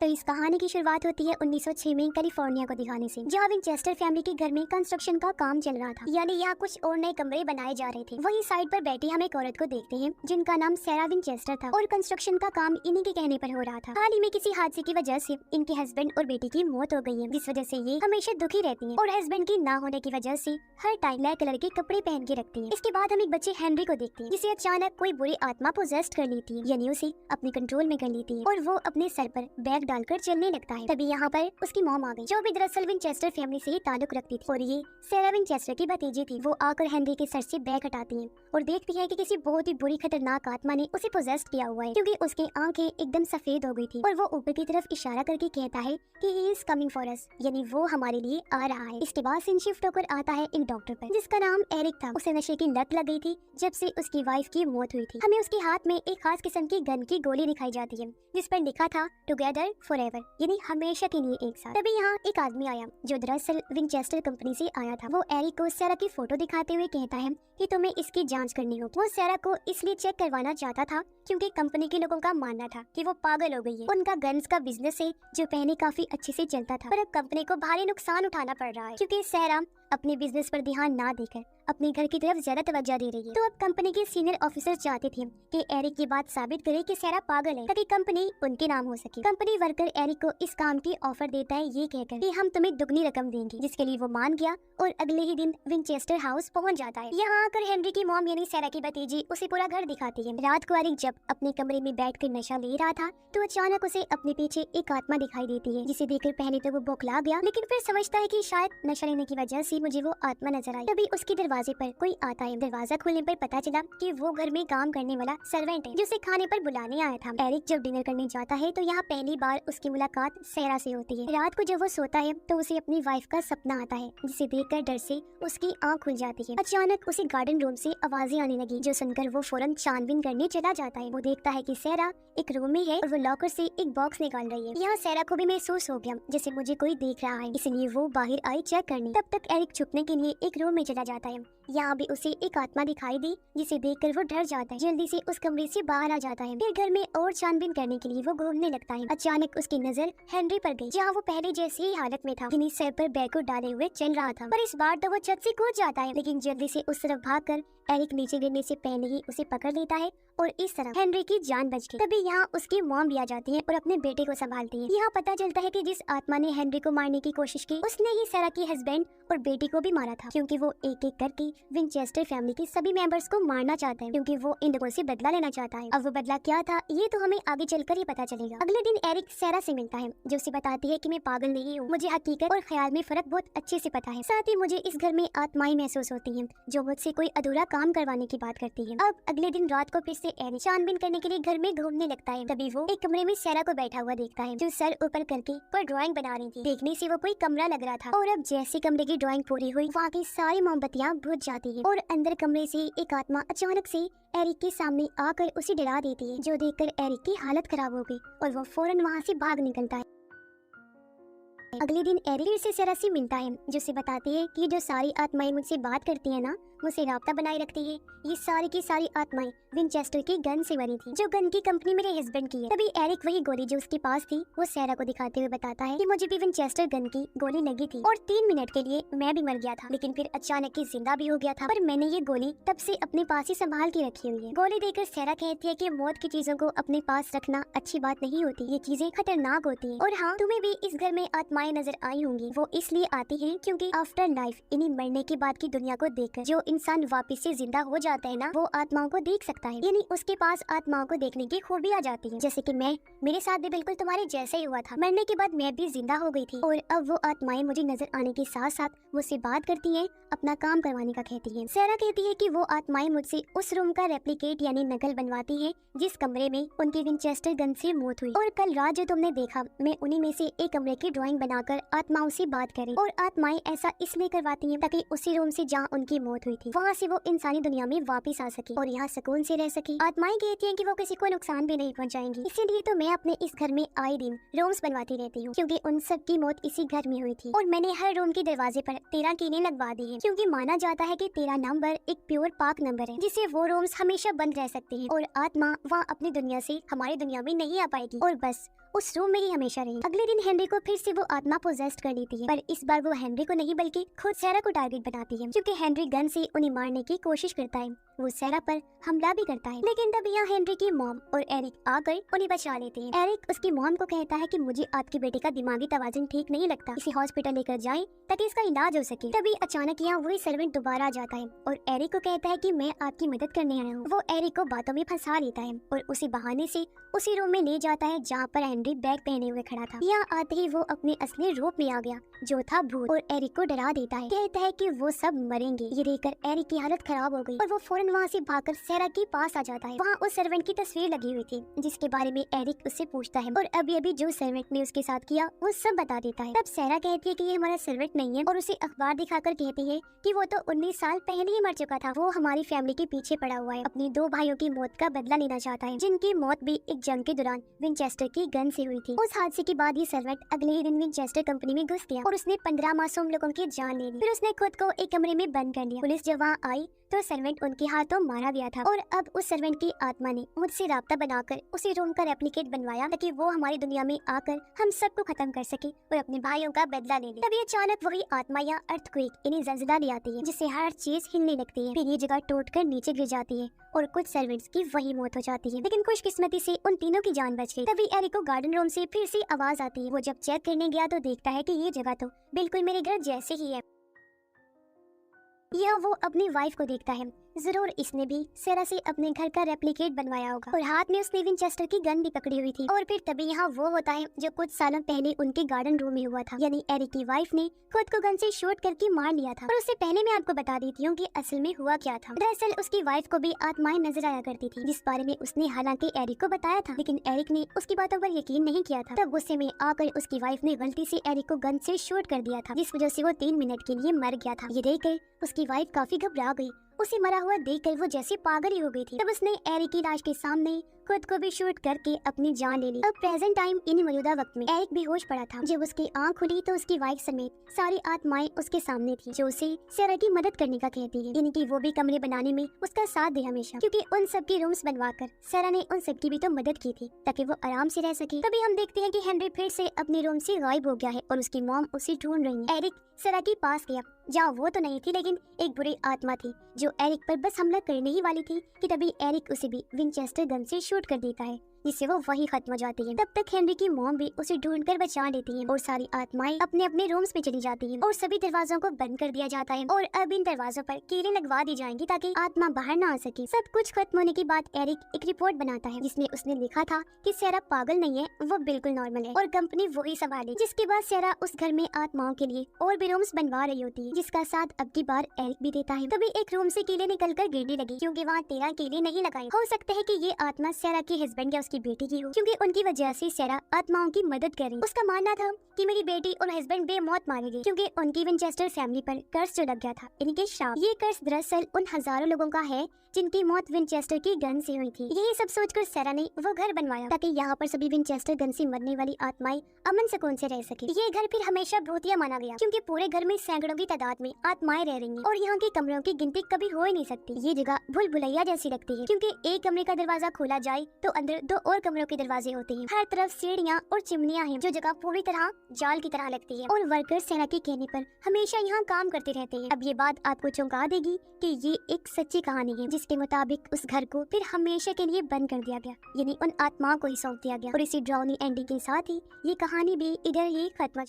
तो इस कहानी की शुरुआत होती है 1906 में कैलिफोर्निया को दिखाने से, जहाँ विंचेस्टर फैमिली के घर में कंस्ट्रक्शन का काम चल रहा था। यानी यहाँ कुछ और नए कमरे बनाए जा रहे थे। वही साइड पर बैठी हम एक औरत को देखते हैं जिनका नाम सैरा विंचेस्टर था और कंस्ट्रक्शन का काम इन्हीं के कहने पर हो रहा था। हाल ही में किसी हादसे की वजह से इनके हस्बैंड और बेटी की मौत हो गई है, जिस वजह से ये हमेशा दुखी रहती है और हस्बैंड की ना होने की वजह से हर टाइम ब्लैक कलर के कपड़े पहन के रखती है। इसके बाद हम एक बच्चे हेनरी को देखते हैं जिसे अचानक कोई बुरी आत्मा पोजेस्ट कर लेती है, यानी उसे अपने कंट्रोल में कर लेती है और वो अपने सर पर बैग डालकर चलने लगता है। तभी यहाँ पर उसकी मॉम आ गई, जो भी दरअसल विंचेस्टर फैमिली से ही ताल्लुक रखती थी और ये सैरा विंचेस्टर की भतीजी थी। वो आकर हेनरी के सर से बैग हटाती है और देखती है कि किसी बहुत ही बुरी खतरनाक आत्मा ने उसे पोजेस्ट किया हुआ है, क्योंकि उसकी आंखें एकदम सफेद हो गई थी और वो ऊपर की तरफ इशारा करके कहता है कि he is coming for us, यानी वो हमारे लिए आ रहा है। इसके बाद सीन शिफ्ट होकर आता है एक डॉक्टर पर जिसका नाम एरिक था। उसे नशे की लत लग गई थी जब से उसकी वाइफ की मौत हुई थी। हमें उसके हाथ में एक खास किस्म की गन की गोली दिखाई जाती है जिस पर लिखा था टुगेदर फॉरएवर, यानी हमेशा के लिए एक साथ। तभी यहाँ एक आदमी आया जो दरअसल विंचेस्टर कंपनी से आया था। वो एरिक को सैरा की फोटो दिखाते हुए कहता है कि तुम्हें इसकी जांच करनी होगी। वो सैरा को इसलिए चेक करवाना चाहता था क्योंकि कंपनी के लोगों का मानना था कि वो पागल हो गई है। उनका गन्स का बिजनेस है जो पहले काफी अच्छे से चलता था, पर अब कंपनी को भारी नुकसान उठाना पड़ रहा है क्योंकि सैरा अपने बिजनेस पर ध्यान ना देकर अपने घर की तरफ ज्यादा तवज्जो दे रही है। तो अब कंपनी के सीनियर ऑफिसर चाहते थे कि एरिक की बात साबित करे कि सैरा पागल है ताकि कंपनी उनके नाम हो सके। कंपनी वर्कर एरिक को इस काम की ऑफर देता है ये कहकर कि हम तुम्हें दुगनी रकम देंगे, जिसके लिए वो मान गया और अगले ही दिन विंचेस्टर हाउस पहुंच जाता है। यहाँ आकर हेनरी की मॉम यानी सैरा की भतीजी उसे पूरा घर दिखाती है। रात को एरिक जब अपने कमरे में बैठकर नशा ले रहा था तो अचानक उसे अपने पीछे एक आत्मा दिखाई देती है, जिसे देखकर पहले तो वो बौखला गया, लेकिन फिर समझता है कि शायद नशा लेने की वजह से मुझे वो आत्मा नजर आई। तभी उसके दरवाजे पर कोई आता है। दरवाजा खोलने पर पता चला कि वो घर में काम करने वाला सर्वेंट है जो उसे खाने पर बुलाने आया था। एरिक जब डिनर करने जाता है तो यहाँ पहली बार उसकी मुलाकात सैरा से होती है। रात को जब वो सोता है तो उसे अपनी वाइफ का सपना आता है, जिसे देखकर डर से उसकी आंख खुल जाती है। अचानक उसे गार्डन रूम से आवाजें आने लगी, जो सुनकर वो फौरन छानबीन करने चला जाता है। वो देखता है कि सैरा एक रूम में है और वो लॉकर से एक बॉक्स निकाल रही है। यहाँ सैरा को भी महसूस हो गया जैसे मुझे कोई देख रहा है, इसलिए वो बाहर आई चेक करने। तब तक एरिक छुपने के लिए एक रूम में चला जाता है। यहाँ भी उसे एक आत्मा दिखाई दी जिसे देखकर वो डर जाता है। जल्दी से उस कमरे से बाहर आ जाता है। फिर घर में और छानबीन करने के लिए वो घूमने लगता है। अचानक उसकी नजर हेनरी पर गई, जहाँ वो पहले जैसी ही हालत में था, यानी सर पर बैग को डाले हुए चल रहा था। पर इस बार तो वो छत से कूद जाता है, लेकिन जल्दी से उस तरफ भागकर एरिक नीचे गिरने से पहले ही उसे पकड़ लेता है और इस तरह हेनरी की जान बच गई। तभी यहाँ उसकी मॉम भी आ जाती है और अपने बेटे को संभालती है। यहाँ पता चलता है कि जिस आत्मा ने हेनरी को मारने की कोशिश की उसने ही सैरा की हस्बैंड और बेटी को भी मारा था, क्योंकि वो एक एक करके विंचेस्टर फैमिली के सभी मेंबर्स को मारना चाहता है, क्योंकि वो इन लोगों से बदला लेना चाहता है। अब वो बदला क्या था ये तो हमें आगे चलकर ही पता चलेगा। अगले दिन एरिक सैरा से मिलता है जो उसे बताती है कि मैं पागल नहीं हूँ, मुझे हकीकत और ख्याल में फर्क बहुत अच्छे से पता है। साथ ही मुझे इस घर में आत्माएं महसूस होती हैं जो मुझसे कोई अधूरा काम करवाने की बात करती है। अब अगले दिन रात को फिर से एरिक छानबीन करने के लिए घर में घूमने लगता है। तभी वो एक कमरे में सैरा को बैठा हुआ देखता है जो सर ऊपर करके पर ड्राइंग बना रही थी। देखने से वो कोई कमरा लग रहा था और अब जैसे कमरे की ड्राइंग पूरी हुई वहाँ की सारी मोमबत्तियाँ बुझ जाती है और अंदर कमरे से एक आत्मा अचानक से एरिक के सामने आकर उसे डरा देती है, जो देखकर एरिक की हालत खराब हो गई और वो फौरन वहाँ से भाग निकलता है। अगले दिन एरिक फिर से सैरा से मिलता है जो उसे बताती है कि जो सारी आत्माएं मुझसे बात करती है ना, मुझसे राब्ता बनाए रखती है, ये सारी की सारी आत्माएं विंचेस्टर की गन से बनी थी, जो गन की कंपनी मेरे हस्बैंड की है। तभी एरिक वही गोली जो उसके पास थी वो सैरा को दिखाते हुए बताता है कि मुझे भी विंचेस्टर गन की गोली लगी थी और 3 मिनट के लिए मैं भी मर गया था, लेकिन फिर अचानक ही जिंदा भी हो गया था। पर मैंने ये गोली तब से अपने पास ही संभाल के रखी हुई है। गोली देकर सैरा कहती है कि मौत की चीजों को अपने पास रखना अच्छी बात नहीं होती, ये चीजें खतरनाक होती है। और हाँ, तुम्हें भी इस घर में आत्माएं नजर आई होंगी, वो इसलिए आती है क्योंकि आफ्टर लाइफ, यानी मरने के बाद की दुनिया को देखकर जो इंसान वापस से जिंदा हो जाता है ना, वो आत्माओं को देख सकता है, यानी उसके पास आत्माओं को देखने की खूबी आ जाती है। जैसे कि मेरे साथ भी बिल्कुल तुम्हारे जैसा ही हुआ था। मरने के बाद मैं भी जिंदा हो गई थी और अब वो आत्माएं मुझे नजर आने के साथ साथ मुझसे बात करती हैं, अपना काम करवाने का कहती हैं। सैरा कहती है कि वो आत्माएं मुझसे उस रूम का रेप्लिकेट यानी नकल बनवाती है जिस कमरे में उनकी विंचेस्टर गन से मौत हुई, और कल रात जो तुमने देखा मैं उन्हीं में से एक कमरे की ड्राइंग बनाकर आत्माओं से बात करी, और आत्माएं ऐसा इसलिए करवाती हैं ताकि उसी रूम से जहाँ उनकी मौत हुई थी वहाँ से वो इंसानी दुनिया में वापस आ सके और यहाँ सुकून से रह सके। आत्माएं कहती हैं कि वो किसी को नुकसान भी नहीं पहुँचाएंगी, इसीलिए तो मैं अपने इस घर में आए दिन रूम्स बनवाती रहती हूँ, क्योंकि उन सब की मौत इसी घर में हुई थी। और मैंने हर रूम के दरवाजे पर 13 कीलें लगवा दी है, क्योंकि माना जाता है कि 13 नंबर एक प्योर पाक नंबर है, जिससे वो रूम्स हमेशा बंद रह सकते हैं और आत्मा वहाँ अपनी दुनिया से हमारी दुनिया में नहीं आ पाएगी और बस उस रूम में ही हमेशा रही। अगले दिन हेनरी को फिर से वो आत्मा पोजेस्ट कर लेती है, पर इस बार वो हेनरी को नहीं बल्कि खुद सैरा को टारगेट बनाती है, क्योंकि हेनरी गन से उन्हें मारने की कोशिश करता है। वो सैरा पर हमला भी करता है, लेकिन तब यहाँ हेनरी की मॉम और एरिक आकर उन्हें बचा लेते हैं। एरिक उसकी मॉम को कहता है कि मुझे आपकी बेटे का दिमागी तवाज़ुन ठीक नहीं लगता, इसे हॉस्पिटल लेकर जाएं ताकि इसका इलाज हो सके। तभी अचानक यहाँ वही सर्वेंट दोबारा आ जाता है और एरिक को कहता है कि मैं आपकी मदद करने आया हूँ। वो एरिक को बातों में फंसा लेता है और उसी बहाने से उसी रूम में ले जाता है जहाँ पर हेनरी बैग पहने हुए खड़ा था। यहाँ आते ही वो अपने असली रूप में आ गया, जो था भूत, और एरिक को डरा देता है। कहता है कि वो सब मरेंगे। ये देखकर एरिक की हालत खराब हो गई और वो फौरन वहाँ से भागकर सैरा के पास आ जाता है। वहाँ उस सर्वेंट की तस्वीर लगी हुई थी, जिसके बारे में एरिक उससे पूछता है और अभी अभी जो सर्वेंट ने उसके साथ किया वो सब बता देता है। तब सैरा कहती है कि ये हमारा सर्वेंट नहीं है और उसे अखबार दिखाकर कहती है कि वो तो 19 साल पहले ही मर चुका था। वो हमारी फैमिली के पीछे पड़ा हुआ है, अपनी 2 भाइयों की मौत का बदला लेना चाहता है, जिनकी मौत भी एक जंग के दौरान विंचेस्टर की गन से हुई थी। उस हादसे के बाद ये सर्वेंट अगले ही दिन विंचेस्टर कंपनी में घुस गया और उसने 15 मासूम लोगों की जान ले ली। फिर उसने खुद को एक कमरे में बंद कर लिया। पुलिस जब वहाँ आई तो सर्वेंट उनके हाथों मारा गया था और अब उस सर्वेंट की आत्मा ने मुझसे राब्ता बनाकर उसी रूम का रेप्लिकेट बनवाया ताकि वो हमारी दुनिया में आकर हम सबको खत्म कर सके और अपने भाइयों का बदला ले ले। तभी अचानक वही आत्मा या अर्थक्वेक इन्हें जल्जला ले आती है, जिससे हर चीज हिलने लगती है। फिर ये जगह टूटकर नीचे गिर जाती है और कुछ सर्वेंट्स की वही मौत हो जाती है, लेकिन खुशकिस्मती से उन तीनों की जान बच गई। तभी एरिक को गार्डन रूम से फिर से आवाज आती है। वो जब चेक करने गया तो देखता है कि ये जगह तो बिल्कुल मेरे घर जैसे ही है। यह वो अपनी वाइफ को देखता है। जरूर इसने भी सैरा से अपने घर का रेप्लिकेट बनवाया होगा और हाथ में उसने विंचेस्टर की गन भी पकड़ी हुई थी। और फिर तभी यहाँ वो होता है जो कुछ सालों पहले उनके गार्डन रूम में हुआ था, यानी एरिक की वाइफ ने खुद को गन से शूट करके मार लिया था। और उससे पहले मैं आपको बता देती हूँ कि असल में हुआ क्या था। दरअसल उसकी वाइफ को भी आत्माएं नजर आया करती थी, जिस बारे में उसने हालांकि एरिक को बताया था, लेकिन एरिक ने उसकी बातों पर यकीन नहीं किया था। तब गुस्से में आकर उसकी वाइफ ने गलती से एरिक को गन से शूट कर दिया था, जिस वजह से वो 3 मिनट के लिए मर गया था। ये देखकर उसकी वाइफ काफी घबरा गई। उसे मरा हुआ देखकर वो जैसे पागल ही हो गई थी। तब उसने एरिक की लाश के सामने खुद को भी शूट करके अपनी जान ले ली। अब प्रेजेंट टाइम इन मौजूदा वक्त में एरिक बेहोश पड़ा था। जब उसकी आंख खुली तो उसकी वाइफ समेत सारी आत्माएं उसके सामने थी, जो उसे सैरा की मदद करने का कहती है, यानी कि वो भी कमरे बनाने में उसका साथ दे हमेशा, क्योंकि उन सब की रूम्स बनवाकर सैरा ने उन सब की भी तो मदद की थी ताकि वो आराम से रह सके। तभी हम देखते हैं कि हेनरी फिर से अपने रूम से गायब हो गया है और उसकी मॉम उसे ढूंढ रही है। एरिक सैरा के पास गया, जहाँ वो तो नहीं थी लेकिन एक बुरी आत्मा थी जो एरिक पर बस हमला करने ही वाली थी कि तभी एरिक उसे भी विंचेस्टर गन से शूट कर देता है, जिससे वो वही खत्म हो जाती है। तब तक हेनरी की मॉम भी उसे ढूंढकर बचा लेती है और सारी आत्माएं अपने अपने रूम्स में चली जाती हैं और सभी दरवाजों को बंद कर दिया जाता है और अब इन दरवाजों पर कीलें लगवा दी जाएंगी ताकि आत्मा बाहर ना आ सके। सब कुछ खत्म होने के बाद एरिक एक रिपोर्ट बनाता है जिसमें उसने लिखा था कि सैरा पागल नहीं है, वो बिल्कुल नॉर्मल है और कंपनी वही संभाले। जिसके बाद सैरा उस घर में आत्माओं के लिए और भी रूम्स बनवा रही होती है, जिसका साथ अब की बार एरिक भी देता है। तभी एक रूम से कीलें निकल कर गिरने लगी, क्योंकि वहाँ 13 कीलें नहीं लगाई। हो सकता है कि ये आत्मा सैरा के हस्बैंड या उसकी बेटी की हो, क्योंकि उनकी वजह से सैरा आत्माओं की मदद कर रही। उसका मानना था कि मेरी बेटी और हस्बैंड बेमौत मारे गए क्योंकि उनकी विंचेस्टर फैमिली पर कर्ज जो लग गया था, इनके श्राप। ये कर्ज दरअसल उन हजारों लोगों का है जिनकी मौत विंचेस्टर की गन से हुई थी। यही सब सोचकर सैरा ने वो घर बनवाया ताकि यहाँ पर सभी विंचेस्टर गन से मरने वाली आत्माएं अमन सुकून से रह सके। ये घर फिर हमेशा भूतिया माना गया क्योंकि पूरे घर में सैकड़ों की तादाद में आत्माएं रह रही हैं और यहाँ के कमरों की गिनती कभी हो ही नहीं सकती। ये जगह भूल भुलैया जैसी लगती है क्योंकि एक कमरे का दरवाजा खोला जाए तो अंदर 2 और कमरों के दरवाजे होते हैं। हर तरफ सीढ़ियाँ और चिमनियाँ हैं, जो जगह पूरी तरह जाल की तरह लगती है और वर्कर सैरा के कहने पर हमेशा यहाँ काम करते रहते हैं। अब ये बात आपको चौंका देगी कि ये एक सच्ची कहानी है जिसके मुताबिक उस घर को फिर हमेशा के लिए बंद कर दिया गया, यानी उन आत्माओं को ही सौंप दिया गया। और इसी ड्राउनी एंडिंग के साथ ही ये कहानी भी इधर ही खत्म।